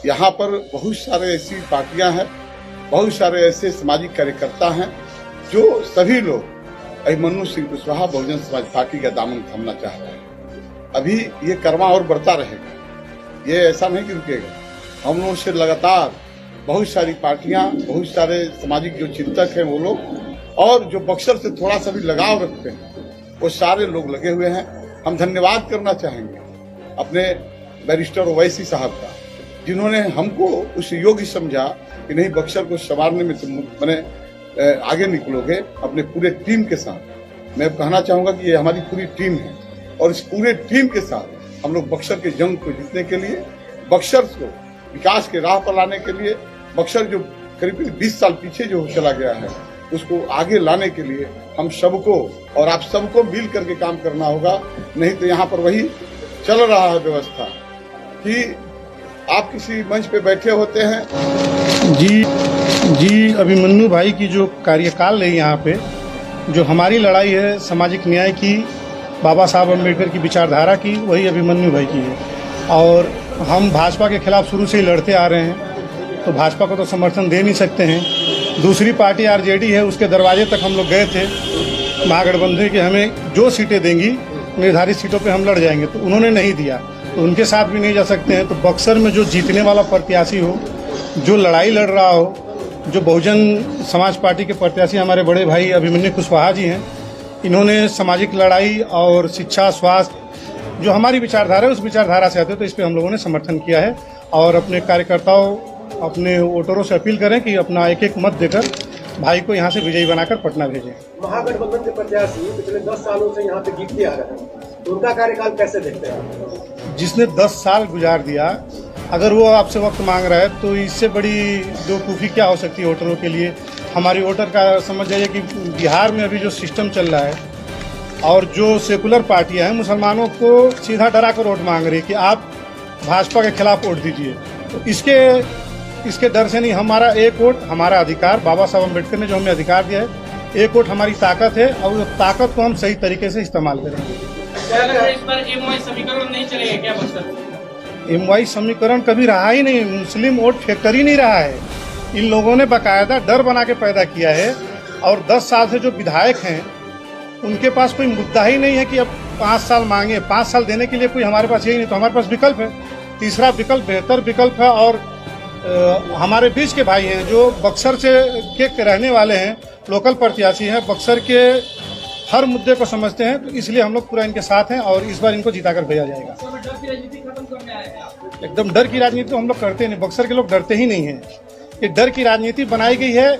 यहाँ पर बहुत सारे ऐसी पार्टियां हैं, बहुत सारे ऐसे सामाजिक कार्यकर्ता हैं जो सभी लोग अभिमन्यु सिंह कुशवाहा बहुजन समाज पार्टी का दामन थामना चाहते हैं। अभी ये कर्मा और बढ़ता रहेगा, ये ऐसा नहीं कि रुकेगा। हम लोगों से लगातार बहुत सारी पार्टियां, बहुत सारे सामाजिक जो चिंतक हैं वो लोग, और जो बक्सर से थोड़ा सा भी लगाव रखते हैं वो सारे लोग लगे हुए हैं। हम धन्यवाद करना चाहेंगे अपने बैरिस्टर ओवैसी साहब का, जिन्होंने हमको उस योग्य समझा कि नहीं, बक्सर को संवारने में तुम मैंने आगे निकलोगे अपने पूरे टीम के साथ। मैं कहना चाहूंगा कि ये हमारी पूरी टीम है और इस पूरे टीम के साथ हम लोग बक्सर के जंग को जीतने के लिए, बक्सर को विकास के राह पर लाने के लिए, बक्सर जो करीब 20 साल पीछे जो चला गया है उसको आगे लाने के लिए हम सबको और आप सबको मिल करके काम करना होगा। नहीं तो यहाँ पर वही चल रहा है व्यवस्था कि आप किसी मंच पे बैठे होते हैं। जी अभिमन्यु भाई की जो कार्यकाल है यहाँ पे, जो हमारी लड़ाई है सामाजिक न्याय की, बाबा साहब अम्बेडकर की विचारधारा की, वही अभिमन्यु भाई की है। और हम भाजपा के खिलाफ शुरू से ही लड़ते आ रहे हैं, तो भाजपा को तो समर्थन दे नहीं सकते हैं। दूसरी पार्टी आरजेडी है, उसके दरवाजे तक हम लोग गए थे महागठबंधन के, हमें जो सीटें देंगी निर्धारित सीटों पे हम लड़ जाएंगे, तो उन्होंने नहीं दिया, तो उनके साथ भी नहीं जा सकते हैं। तो बक्सर में जो जीतने वाला प्रत्याशी हो, जो लड़ाई लड़ रहा हो, जो बहुजन समाज पार्टी के प्रत्याशी हमारे बड़े भाई अभिमन्यु कुशवाहा जी हैं, इन्होंने सामाजिक लड़ाई और शिक्षा, स्वास्थ्य, जो हमारी विचारधारा है उस विचारधारा से आते, तो इस पर हम लोगों ने समर्थन किया है। और अपने कार्यकर्ताओं, अपने वोटरों से अपील करें कि अपना एक एक मत देकर भाई को यहाँ से विजयी बनाकर पटना भेजें। महागठबंधन के प्रत्याशी पिछले 10 सालों से यहाँ पे जीतते आ रहे हैं, तो उनका कार्यकाल कैसे देखते हैं? जिसने 10 साल गुजार दिया, अगर वो आपसे वक्त मांग रहा है तो इससे बड़ी बेवकूफ़ी क्या हो सकती है वोटरों के लिए। हमारी वोटर का समझ जाइए कि बिहार में अभी जो सिस्टम चल रहा है और जो सेकुलर पार्टियां हैं, मुसलमानों को सीधा डरा कर वोट मांग रही है कि आप भाजपा के खिलाफ वोट दीजिए। तो इसके डर से नहीं, हमारा एक वोट हमारा अधिकार, बाबा साहब अम्बेडकर ने जो हमें अधिकार दिया है, एक वोट हमारी ताकत है और उस ताकत को हम सही तरीके से इस्तेमाल करेंगे। इस बार एमवाई समीकरण नहीं चलेगा क्या बक्सर? एमवाई समीकरण कभी रहा ही नहीं, मुस्लिम वोट फैक्टर ही नहीं रहा है। इन लोगों ने बाकायदा डर बना के पैदा किया है, और 10 साल से जो विधायक हैं उनके पास कोई मुद्दा ही नहीं है कि अब 5 साल मांगे। 5 साल देने के लिए कोई हमारे पास यही नहीं, तो हमारे पास विकल्प है, तीसरा विकल्प बेहतर विकल्प है। और हमारे बीच के भाई हैं जो बक्सर से के रहने वाले हैं, लोकल प्रत्याशी हैं, बक्सर के हर मुद्दे को समझते हैं, तो इसलिए हम लोग पूरा इनके साथ हैं और इस बार इनको जिताकर भेजा जाएगा। डर की राजनीति खत्म करने आए हैं आप? एकदम डर की राजनीति तो हम लोग करते नहीं, बक्सर के लोग डरते ही नहीं हैं। ये डर की राजनीति बनाई गई है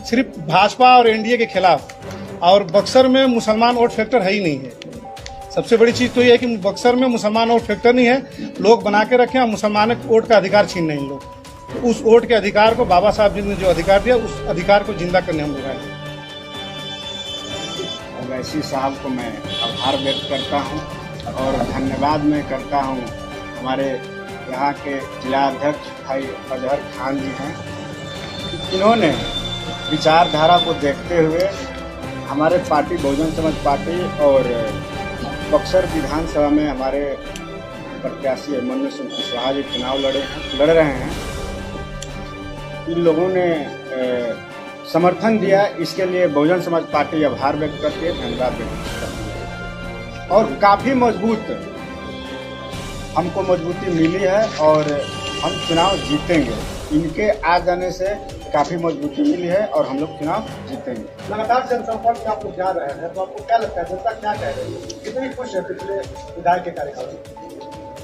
सिर्फ भाजपा और एनडीए के खिलाफ, और बक्सर में मुसलमान वोट फैक्टर है ही नहीं है। सबसे बड़ी चीज़ तो ये है कि बक्सर में मुसलमान वोट फैक्टर नहीं है, लोग बना के रखे हैं, मुसलमान वोट का अधिकार छीन रहे हैं लोग। तो उस वोट के अधिकार को बाबा साहब जी ने जो अधिकार दिया, उस अधिकार को जिंदा करने हम लोग आए। ओवैसी साहब को मैं आभार व्यक्त करता हूं और धन्यवाद मैं करता हूं हमारे यहाँ के जिला अध्यक्ष भाई अजहर खान जी हैं, इन्होंने विचारधारा को देखते हुए हमारे पार्टी बहुजन समाज पार्टी और बक्सर विधानसभा में हमारे प्रत्याशी अभिमन्यु सिंह कुशवाहा जी चुनाव लड़ रहे हैं। इन लोगों ने समर्थन दिया, इसके लिए बहुजन समाज पार्टी आभार व्यक्त करती है, धन्यवाद व्यक्त करती है। और काफ़ी मजबूत हमको मजबूती मिली है और हम चुनाव जीतेंगे। इनके आ जाने से काफ़ी मजबूती मिली है और हम लोग चुनाव जीतेंगे। लगातार जनसंपर्क में आप लोग जा रहे हैं, तो आपको क्या लगता है जनता क्या कह रही है? कितनी खुश है पिछले विधायक के कार्यकाल से?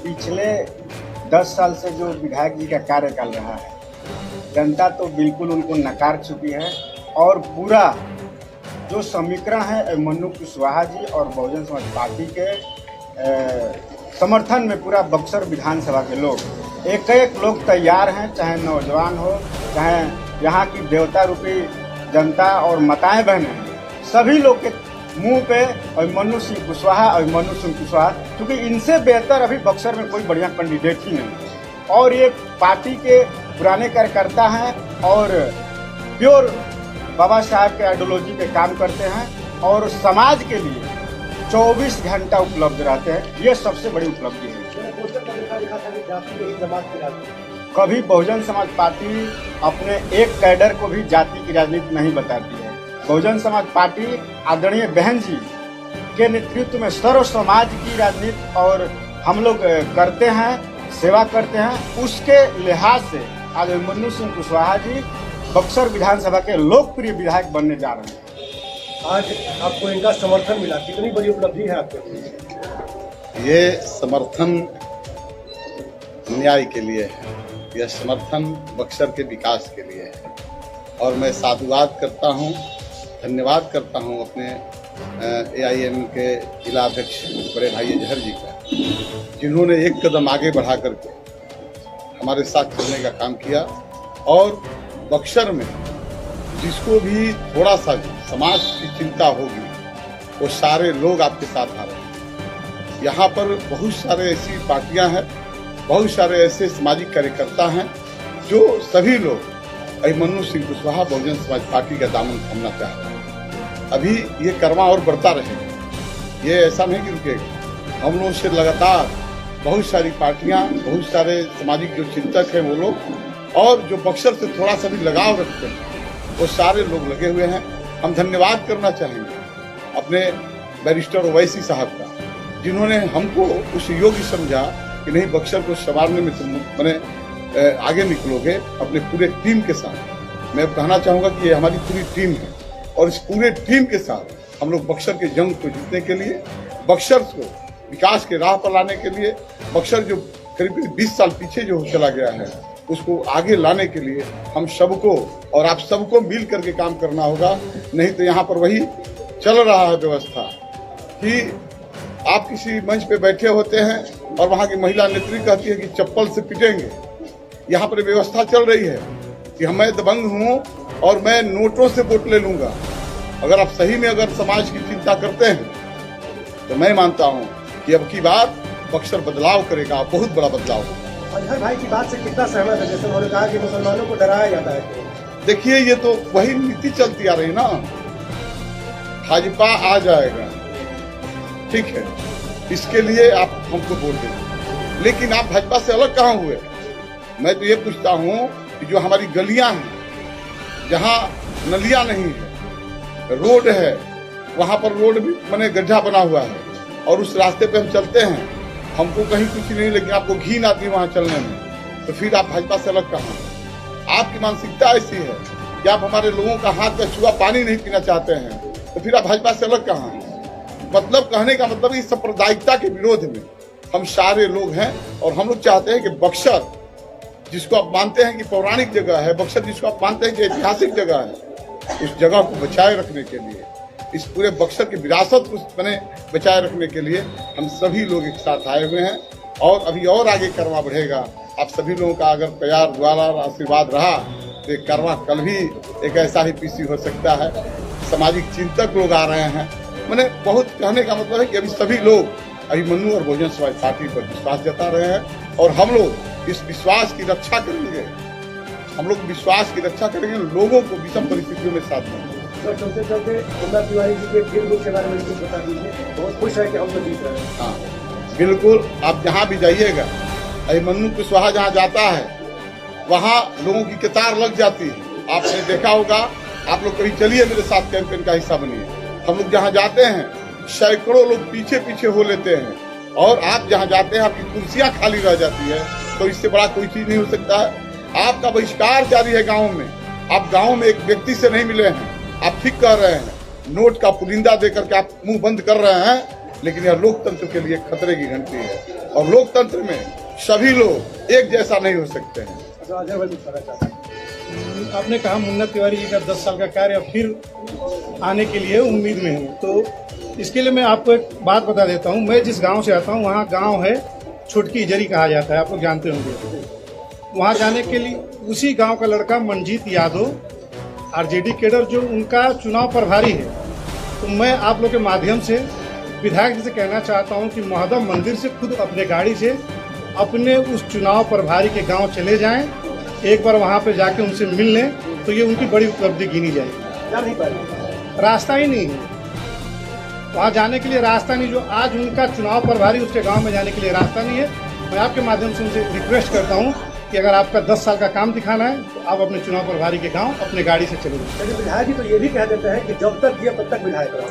पिछले 10 साल से जो विधायक जी का कार्यकाल रहा है, जनता तो बिल्कुल उनको नकार चुकी है और पूरा जो समीकरण है अभिमन्यु कुशवाहा जी और बहुजन समाज पार्टी के समर्थन में पूरा बक्सर विधानसभा के लोग एक लोग तैयार हैं, चाहे नौजवान हो, चाहे यहाँ की देवता रूपी जनता और माताएं बहनें, सभी लोग के मुंह पे अभिमन्यु सिंह कुशवाहा, क्योंकि इनसे बेहतर अभी बक्सर में कोई बढ़िया कैंडिडेट ही नहीं। और ये पार्टी के पुराने कार्यकर्ता हैं और प्योर बाबा साहब के आइडियोलॉजी पे काम करते हैं और समाज के लिए 24 घंटा उपलब्ध रहते हैं। ये सबसे बड़ी उपलब्धि है। लिखा था कि जाति में ही जमात की राजनीति। कभी बहुजन समाज पार्टी अपने एक कैडर को भी जाति की राजनीति नहीं बताती है। बहुजन समाज पार्टी आदरणीय बहन जी के नेतृत्व में सर्व समाज की राजनीति और हम लोग करते हैं, सेवा करते हैं। उसके लिहाज से आज अभिमन्यु सिंह कुशवाहा जी बक्सर विधानसभा के लोकप्रिय विधायक बनने जा रहे हैं। आज आपको इनका समर्थन मिला, कितनी बड़ी उपलब्धि है आपके लिए? ये समर्थन न्याय के लिए है, यह समर्थन बक्सर के विकास के लिए है और मैं साधुवाद करता हूँ, धन्यवाद करता हूँ अपने AIM के जिला अध्यक्ष बड़े भाई अजहर जी का, जिन्होंने एक कदम आगे बढ़ा करके हमारे साथ चलने का काम किया और बक्सर में जिसको भी थोड़ा सा समाज की चिंता होगी वो सारे लोग आपके साथ आ रहे हैं। यहाँ पर बहुत सारे ऐसी पार्टियां हैं, बहुत सारे ऐसे सामाजिक कार्यकर्ता हैं जो सभी लोग अभिमन्यु सिंह कुशवाहा बहुजन समाज पार्टी का दामन थामना चाहते हैं। अभी ये कर्मा और बढ़ता रहेगा, ये ऐसा नहीं कि रुकेगा। हम लोग से लगातार बहुत सारी पार्टियां, बहुत सारे सामाजिक जो चिंतक हैं वो लोग और जो बक्सर से थोड़ा सा भी लगाव रखते हैं वो सारे लोग लगे हुए हैं। हम धन्यवाद करना चाहेंगे अपने बैरिस्टर ओवैसी साहब का, जिन्होंने हमको उस योग्य समझा कि नहीं बक्सर को संवारने में तुम मैंने आगे निकलोगे अपने पूरे टीम के साथ। मैं कहना चाहूँगा कि ये हमारी पूरी टीम है और इस पूरे टीम के साथ हम लोग बक्सर के जंग को जीतने के लिए, बक्सर को विकास के राह पर लाने के लिए, बक्सर जो करीब 20 साल पीछे जो चला गया है उसको आगे लाने के लिए हम सबको और आप सबको मिल करके काम करना होगा। नहीं तो यहाँ पर वही चल रहा है व्यवस्था कि आप किसी मंच पे बैठे होते हैं और वहाँ की महिला नेत्री कहती है कि चप्पल से पिटेंगे। यहाँ पर व्यवस्था चल रही है कि मैं दबंग हूँ और मैं नोटों से वोट ले लूंगा। अगर आप सही में अगर समाज की चिंता करते हैं तो मैं मानता हूँ कि अब की बार बक्सर बदलाव करेगा, बहुत बड़ा बदलाव होगा। अजहर भाई की बात से कितना सहमत है? जैसे उन्होंने कहा कि मुसलमानों को डराया जाता है। देखिए ये तो वही नीति चलती आ रही ना, भाजपा आ जाएगा, ठीक है, इसके लिए आप हमको वोट दें, लेकिन आप भाजपा से अलग कहाँ हुए? मैं तो ये पूछता हूँ कि जो हमारी गलियां हैं, जहाँ नलियां नहीं है, रोड है, वहाँ पर रोड भी मैंने गड्ढा बना हुआ है और उस रास्ते पे हम चलते हैं, हमको कहीं कुछ नहीं, लेकिन आपको घिन आती है वहाँ चलने में, तो फिर आप भाजपा से अलग कहाँ? आपकी मानसिकता ऐसी है कि आप हमारे लोगों का हाथ का छुआ पानी नहीं पीना चाहते हैं, तो फिर आप भाजपा से अलग कहाँ? मतलब कहने का मतलब इस सांप्रदायिकता के विरोध में हम सारे लोग हैं और हम लोग चाहते हैं कि बक्सर जिसको आप मानते हैं कि पौराणिक जगह है, बक्सर जिसको आप मानते हैं कि ऐतिहासिक जगह है, उस जगह को बचाए रखने के लिए, इस पूरे बक्सर की विरासत को मैंने बचाए रखने के लिए हम सभी लोग एक साथ आए हुए हैं और अभी और आगे करवा बढ़ेगा। आप सभी लोगों का अगर प्यार द्वारा आशीर्वाद रहा तो ये करवा कल भी एक ऐसा ही पीसी हो सकता है। सामाजिक चिंतक लोग आ रहे हैं, मैंने बहुत कहने का मतलब है कि अभी सभी लोग अभिमन्यु और बहुजन समाज पार्टी पर विश्वास जता रहे हैं और हम लोग इस विश्वास की रक्षा करेंगे, हम लोग विश्वास की रक्षा करेंगे, लोगों को विषम परिस्थितियों में साथ देंगे। चलते चलते मुन्ना तिवारी जी के फिर बुक के बारे में कुछ बता दीजिए, बहुत खुश है कि हम लोग जीत रहे हैं। हाँ बिल्कुल, आप जहाँ भी जाइएगा, अभिमन्यु कुशवाहा जहाँ जाता है वहाँ लोगों की कतार लग जाती है। आपने देखा होगा, आप लोग कभी चलिए मेरे साथ कैंपेन का हिस्सा बनिए। हम लोग जहाँ जाते हैं सैकड़ों लोग पीछे पीछे हो लेते हैं और आप जहाँ जाते हैं आपकी कुर्सियाँ खाली रह जाती है, तो इससे बड़ा कोई चीज नहीं हो सकता है। आपका बहिष्कार जारी है गाँव में, आप गाँव में एक व्यक्ति से नहीं मिले हैं, आप ठीक कह रहे हैं, नोट का पुलिंदा देकर के आप मुंह बंद कर रहे हैं, लेकिन यह लोकतंत्र के लिए खतरे की घंटी है और लोकतंत्र में सभी लोग एक जैसा नहीं हो सकते हैं। आपने कहा मुन्ना तिवारी जी का 10 साल का कार्य फिर आने के लिए उम्मीद में हूँ, तो इसके लिए मैं आपको एक बात बता देता हूँ। मैं जिस गांव से आता हूँ वहाँ गांव है छोटकी इजरी कहा जाता है, आप लोग जानते होंगे। वहाँ जाने के लिए उसी गांव का लड़का मनजीत यादव आरजेडी कैडर जो उनका चुनाव प्रभारी है, तो मैं आप लोग के माध्यम से विधायक जी से कहना चाहता हूं कि महोदय मंदिर से खुद अपने गाड़ी से अपने उस चुनाव प्रभारी के गांव चले जाएं, एक बार वहां पे जाके उनसे मिल लें, तो ये उनकी बड़ी उपलब्धि गिनी जाएगी। रास्ता ही नहीं है वहाँ जाने के लिए, रास्ता नहीं, जो आज उनका चुनाव प्रभारी उसके गाँव में जाने के लिए रास्ता नहीं है। मैं आपके माध्यम से उनसे रिक्वेस्ट करता हूँ कि अगर आपका 10 साल का काम दिखाना है तो आप अपने चुनाव प्रभारी के गांव अपने गाड़ी से चले जाएं। लेकिन विधायक जी तो ये भी कह देते हैं कि जब तक दिए तब तक विधायक रहो।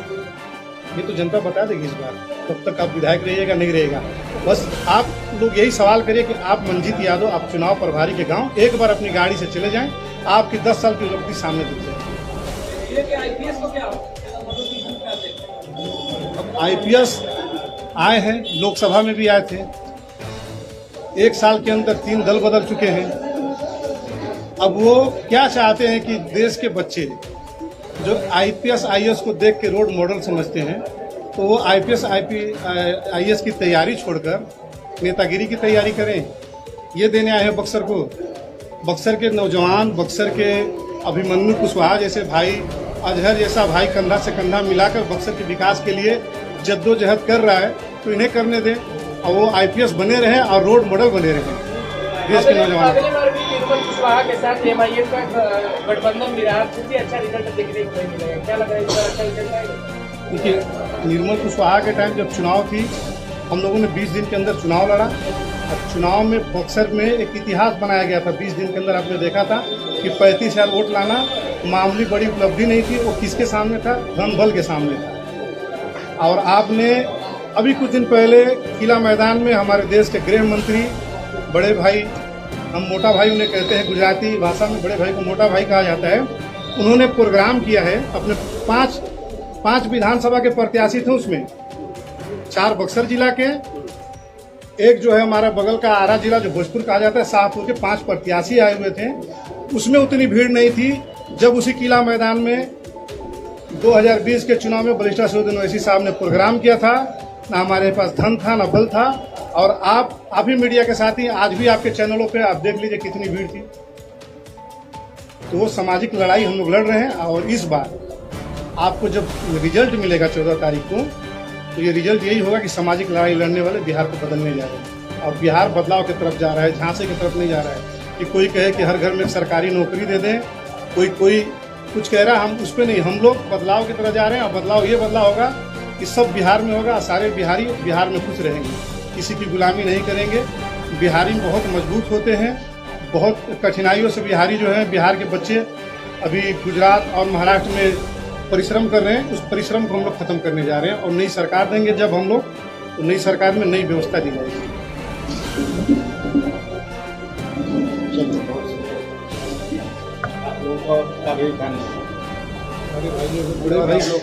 ये तो जनता बता देगी इस बार, कब तक आप विधायक रहिएगा नहीं रहेगा। बस आप लोग यही सवाल करिए कि आप मंजीत यादव, आप चुनाव प्रभारी के गांव एक बार अपनी गाड़ी से चले जाएं, आपकी 10 साल की उपलब्धि सामने दिख जाएगी। अब IPS आए हैं, लोकसभा में भी आए थे, 1 साल के अंदर 3 दल बदल चुके हैं। अब वो क्या चाहते हैं कि देश के बच्चे जो IPS IAS को देख के रोल मॉडल समझते हैं, तो वो IPS IAS की तैयारी छोड़कर नेतागिरी की तैयारी करें। ये देने आए हैं बक्सर को। बक्सर के नौजवान, बक्सर के अभिमन्यु कुशवाहा जैसे भाई, अजहर जैसा भाई कंधा से कंधा मिलाकर बक्सर के विकास के लिए जद्दोजहद कर रहा है, तो इन्हें करने दें और वो IPS बने रहें और रोल मॉडल बने रहें देश के नौजवान। अगली बार भी निर्मल कुशवाहा के साथ MIM का गठबंधन भी रहा, कुछ अच्छा रिजल्ट देखने को नहीं मिलेगा। क्या लग रहा है इस बार अच्छा रिजल्ट आएगा? देखिए, निर्मल कुशवाहा के टाइम जब चुनाव थी, हम लोगों ने 20 दिन के अंदर चुनाव लड़ा और चुनाव में बक्सर में एक इतिहास बनाया गया था। 20 दिन के अंदर आपने देखा था कि 35,000 वोट लाना मामूली बड़ी उपलब्धि नहीं थी। वो किसके सामने था? धन बल के सामने था। और आपने अभी कुछ दिन पहले किला मैदान में हमारे देश के गृह मंत्री, बड़े भाई, हम मोटा भाई उन्हें कहते हैं, गुजराती भाषा में बड़े भाई को मोटा भाई कहा जाता है, उन्होंने प्रोग्राम किया है। अपने पांच विधानसभा के प्रत्याशी थे, उसमें 4 बक्सर जिला के, एक जो है हमारा बगल का आरा जिला जो भोजपुर कहा जाता है, शाहपुर के 5 प्रत्याशी आए हुए थे। उसमें उतनी भीड़ नहीं थी। जब उसी किला मैदान में 2020 के चुनाव में बलिस्टा असदुद्दीन ओवैसी साहब ने प्रोग्राम किया था, ना हमारे पास धन था ना बल था। और आप ही मीडिया के साथ ही आज भी आपके चैनलों पे आप देख लीजिए कितनी भीड़ थी। तो वो सामाजिक लड़ाई हम लोग लड़ रहे हैं। और इस बार आपको जब रिजल्ट मिलेगा 14 तारीख को, तो ये रिजल्ट यही होगा कि सामाजिक लड़ाई लड़ने वाले बिहार को बदलने जा रहे हैं। और बिहार बदलाव की तरफ जा रहा है, झांसे की तरफ नहीं जा रहा है कि कोई कहे कि हर घर में सरकारी नौकरी दे दें, कोई कुछ कह रहा है, हम उस पर नहीं। हम लोग बदलाव की तरफ जा रहे हैं और बदलाव ये बदलाव होगा कि सब बिहार में होगा, सारे बिहारी बिहार में खुश रहेंगे, किसी की गुलामी नहीं करेंगे। बिहारी बहुत मजबूत होते हैं, बहुत कठिनाइयों से बिहारी जो है, बिहार के बच्चे अभी गुजरात और महाराष्ट्र में परिश्रम कर रहे हैं, उस परिश्रम को हम लोग खत्म करने जा रहे हैं। और नई सरकार देंगे जब हम लोग, तो नई सरकार में नई व्यवस्था दी जाएगी। आप लोगों का भी धन्यवाद। बड़े भाई लोग